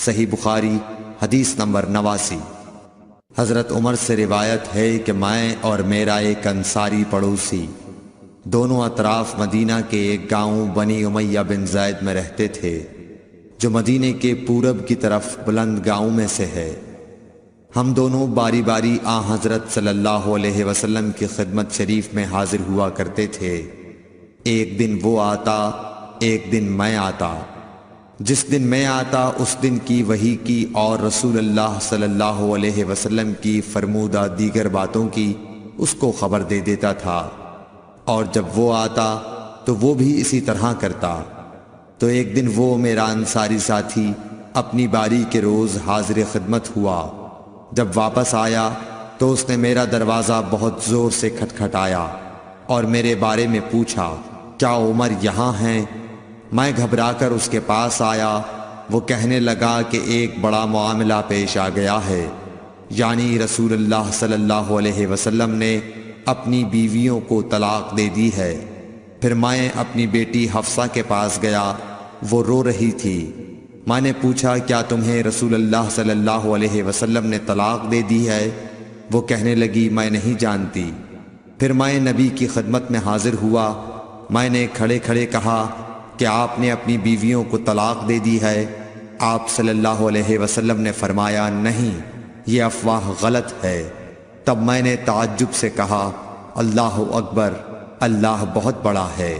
صحیح بخاری حدیث نمبر 89۔ حضرت عمر سے روایت ہے کہ میں اور میرا ایک انصاری پڑوسی دونوں اطراف مدینہ کے ایک گاؤں بنی امیہ بن زید میں رہتے تھے، جو مدینے کے پورب کی طرف بلند گاؤں میں سے ہے۔ ہم دونوں باری باری حضرت صلی اللہ علیہ وسلم کی خدمت شریف میں حاضر ہوا کرتے تھے۔ ایک دن وہ آتا، ایک دن میں آتا۔ جس دن میں آتا اس دن کی وحی کی اور رسول اللہ صلی اللہ علیہ وسلم کی فرمودہ دیگر باتوں کی اس کو خبر دے دیتا تھا، اور جب وہ آتا تو وہ بھی اسی طرح کرتا۔ تو ایک دن وہ میرا انصاری ساتھی اپنی باری کے روز حاضر خدمت ہوا۔ جب واپس آیا تو اس نے میرا دروازہ بہت زور سے کھٹکھٹایا اور میرے بارے میں پوچھا، کیا عمر یہاں ہیں؟ میں گھبرا کر اس کے پاس آیا۔ وہ کہنے لگا کہ ایک بڑا معاملہ پیش آ گیا ہے، یعنی رسول اللہ صلی اللہ علیہ وسلم نے اپنی بیویوں کو طلاق دے دی ہے۔ پھر میں اپنی بیٹی حفصہ کے پاس گیا، وہ رو رہی تھی۔ میں نے پوچھا، کیا تمہیں رسول اللہ صلی اللہ علیہ وسلم نے طلاق دے دی ہے؟ وہ کہنے لگی، میں نہیں جانتی۔ پھر میں نبی کی خدمت میں حاضر ہوا۔ میں نے کھڑے کھڑے کہا کہ آپ نے اپنی بیویوں کو طلاق دے دی ہے؟ آپ صلی اللہ علیہ وسلم نے فرمایا، نہیں، یہ افواہ غلط ہے۔ تب میں نے تعجب سے کہا، اللہ اکبر، اللہ بہت بڑا ہے۔